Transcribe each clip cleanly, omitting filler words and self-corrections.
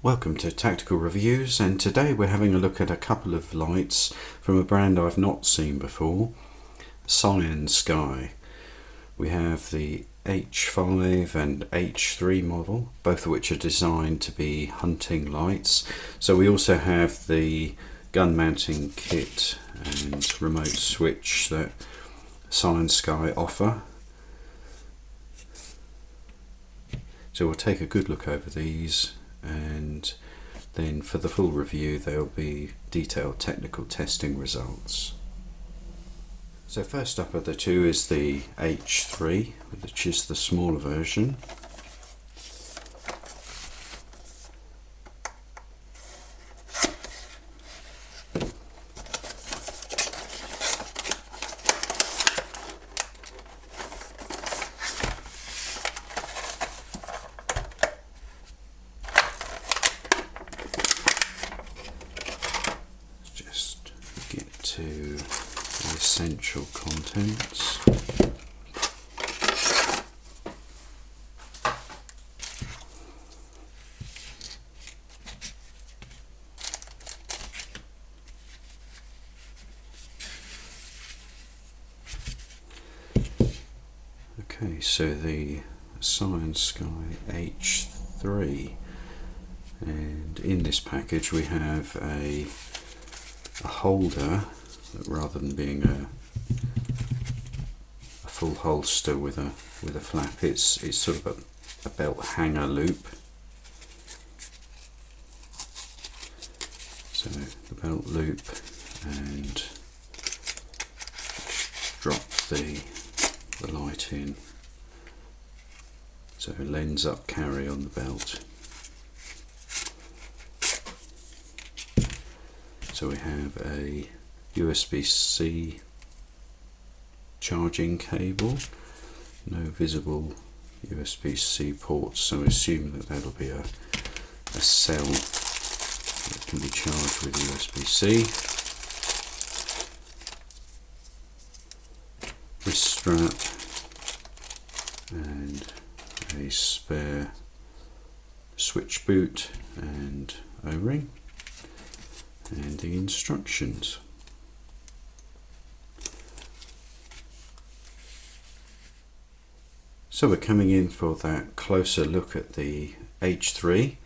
Welcome to Tactical Reviews, and today we're having a look at a couple of lights from a brand I've not seen before, Cyansky. We have the H5 and H3 model, both of which are designed to be hunting lights. So we also have the gun mounting kit and remote switch that Cyansky offer. So we'll take a good look over these, and then for the full review there'll be detailed technical testing results. So first up of the two is the H3, which is the smaller version. To the essential contents. Okay, so the Cyansky H3, and in this package we have a holder that, rather than being a full holster with a flap, it's sort of a belt hanger loop. So the belt loop, and drop the light in. So lens up carry on the belt. So we have a USB-C charging cable, no visible USB-C ports, so I assume that that'll be a cell that can be charged with USB-C. Wrist strap and a spare switch boot and O-ring, and the instructions. So we're coming in for that closer look at the H3,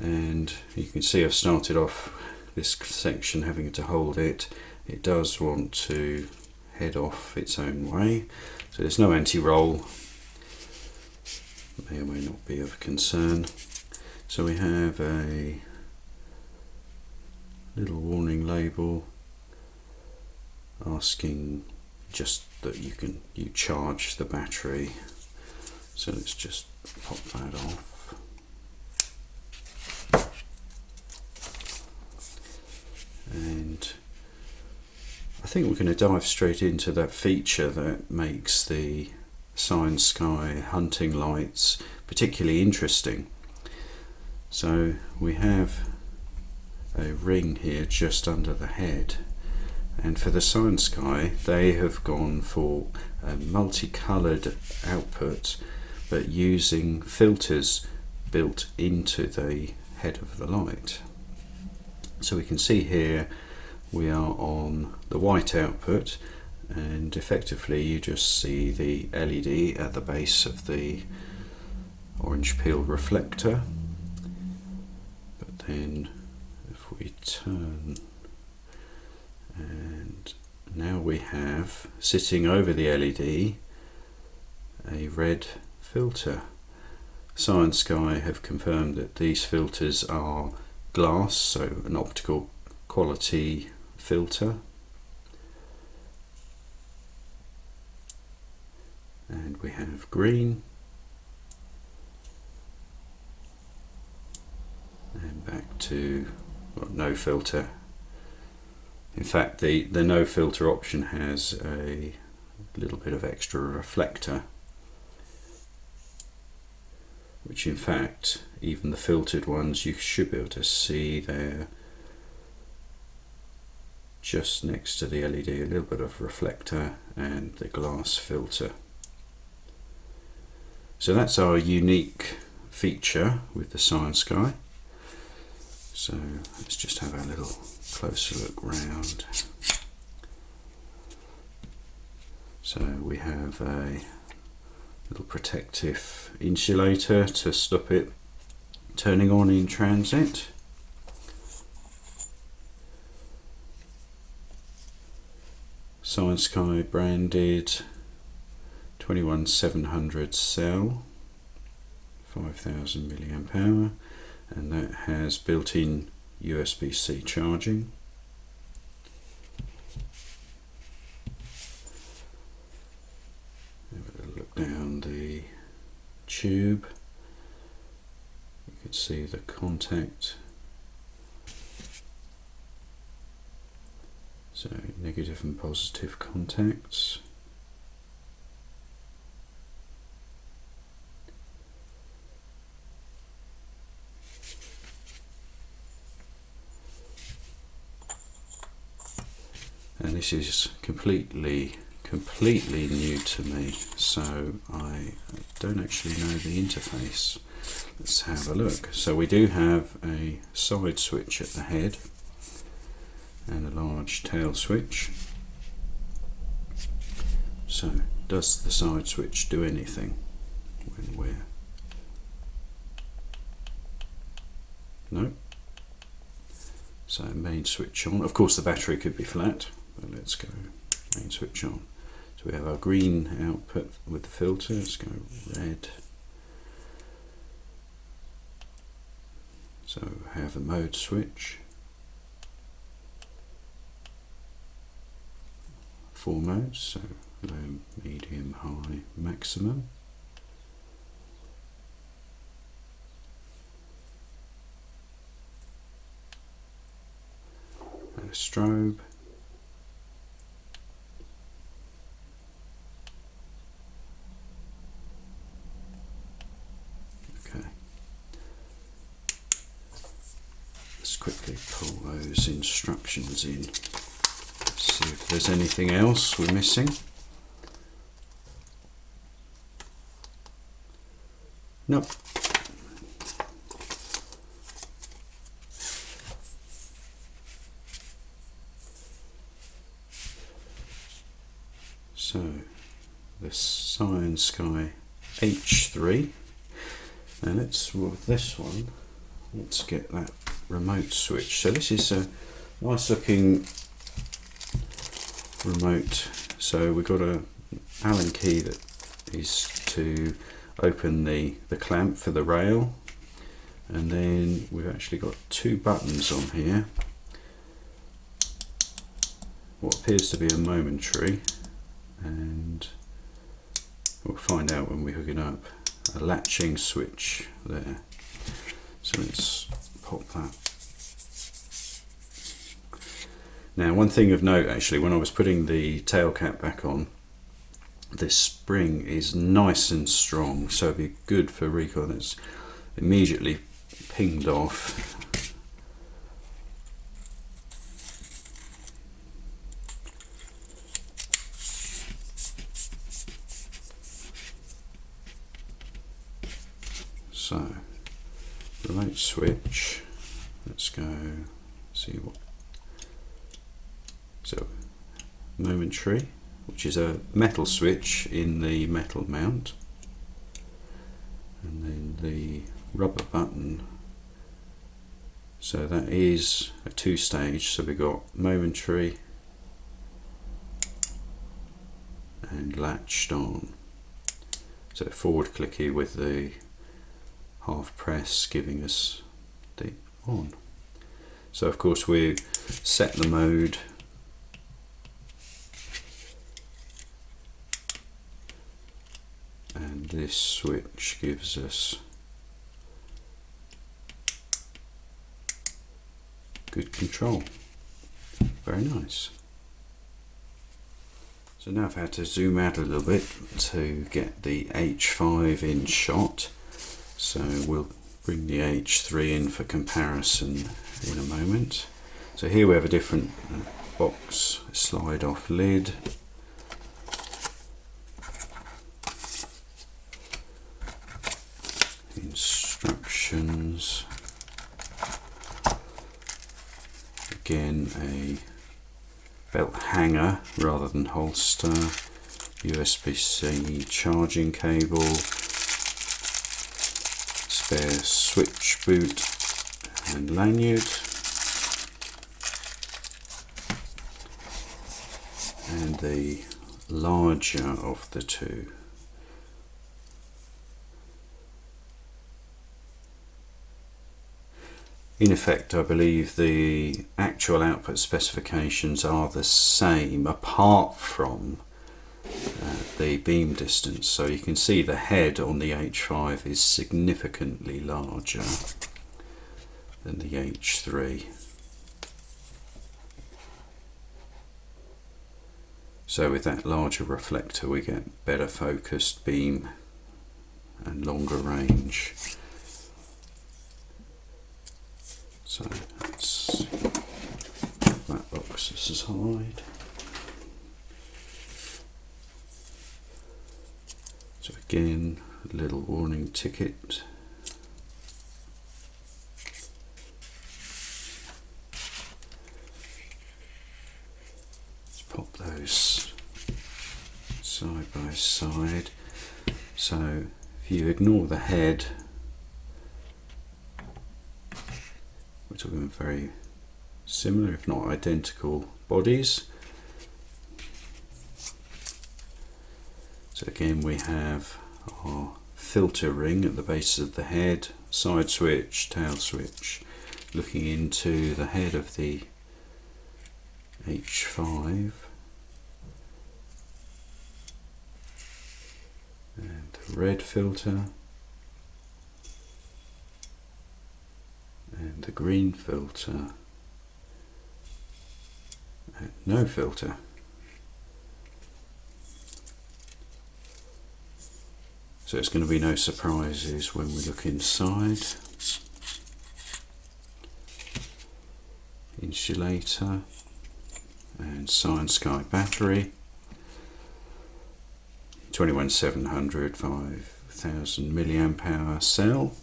and you can see I've started off this section having to hold it. It does want to head off its own way, so there's no anti-roll, may or may not be of concern. So we have a little warning label asking just that you charge the battery. So let's just pop that off. And I think we're going to dive straight into that feature that makes the Cyansky hunting lights particularly interesting. So we have a ring here just under the head, and for the Cyansky they have gone for a multicoloured output but using filters built into the head of the light. So we can see here we are on the white output, and effectively you just see the LED at the base of the orange peel reflector. But then if we turn, and now we have sitting over the LED a red filter. Cyansky have confirmed that these filters are glass, so an optical quality filter. And we have green, and back to no filter. In fact, the no filter option has a little bit of extra reflector, which in fact even the filtered ones you should be able to see there just next to the LED, a little bit of reflector and the glass filter. So that's our unique feature with the Cyansky. So let's just have a little closer look round. So we have a little protective insulator to stop it turning on in transit. Cyansky branded 21700 cell, 5000 milliamp hour, and that has built-in USB-C charging. Have a look down the tube. You can see the contact. So negative and positive contacts. And this is completely new to me, so I don't actually know the interface. Let's have a look. So we do have a side switch at the head and a large tail switch. So does the side switch do anything when we're... No. So main switch on. Of course the battery could be flat, but let's go main switch on. So we have our green output with the filter. Let's go red. So we have a mode switch. 4 modes, so low, medium, high, maximum. And a strobe. Okay. Let's quickly pull those instructions in. See if there's anything else we're missing. Nope. So the Cyansky H3, and let's, with this one, let's get that remote switch. So this is a nice looking remote. So we've got a Allen key that is to open the clamp for the rail, and then we've actually got 2 buttons on here. What appears to be a momentary, and we'll find out when we hook it up, a latching switch there. So let's pop that. Now, one thing of note, actually, when I was putting the tail cap back on, this spring is nice and strong, so it'd be good for recoil. It's immediately pinged off. So, remote switch, let's go see what. So, momentary, which is a metal switch in the metal mount, and then the rubber button. So that is a 2-stage, so we've got momentary and latched on. So forward clicky with the half press giving us the on. So of course we set the mode, and this switch gives us good control. Very nice. So now I've had to zoom out a little bit to get the H5 in shot. So we'll bring the H3 in for comparison in a moment. So here we have a different box, slide off lid. Instructions. again a belt hanger rather than holster, USB-C charging cable, spare switch boot and lanyard, and the larger of the two. In effect, I believe the actual output specifications are the same apart from the beam distance. So you can see the head on the H5 is significantly larger than the H3. So with that larger reflector we get better focused beam and longer range. So let's put that box aside. So again, a little warning ticket. Let's pop those side by side. So if you ignore the head, we're talking very similar, if not identical, bodies. So again we have our filter ring at the base of the head, side switch, tail switch, looking into the head of the H5, and the red filter and the green filter and no filter. So it's going to be no surprises when we look inside. Insulator and Cyansky battery, 21700 5000 milliamp hour cell.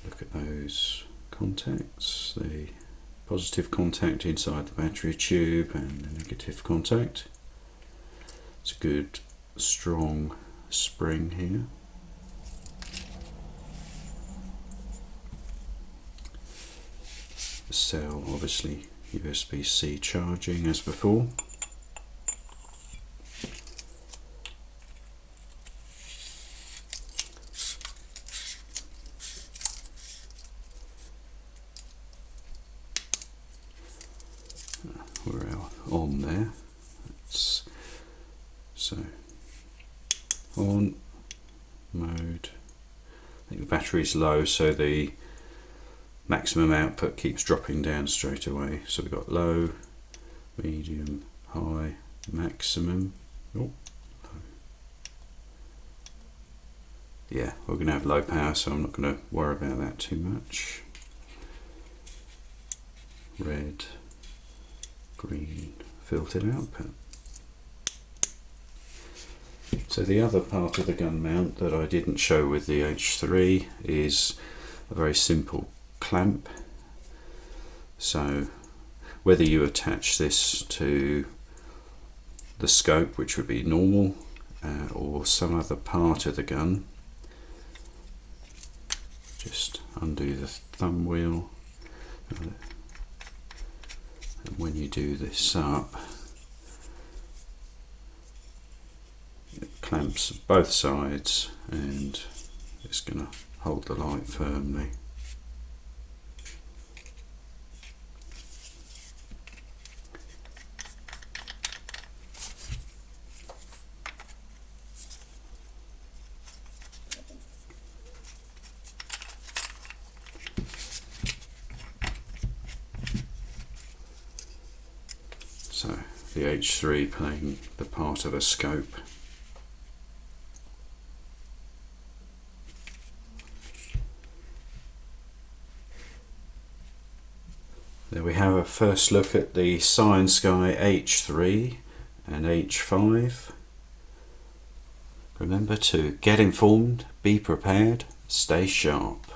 Look at those contacts, the positive contact inside the battery tube and the negative contact. It's a good strong spring here. The cell obviously USB-C charging as before. We're on there. So on mode, I think the battery's low, so the maximum output keeps dropping down straight away. So we've got low, medium, high, maximum. Oh, low. Yeah, we're going to have low power, so I'm not going to worry about that too much. Red, green, filtered output. So the other part of the gun mount that I didn't show with the H3 is a very simple clamp. So whether you attach this to the scope, which would be normal, or some other part of the gun, just undo the thumb wheel, and when you do this up, it clamps both sides and it's going to hold the light firmly. So the H3 playing the part of a scope. There we have a first look at the Cyansky H3 and H5. Remember to get informed, be prepared, stay sharp.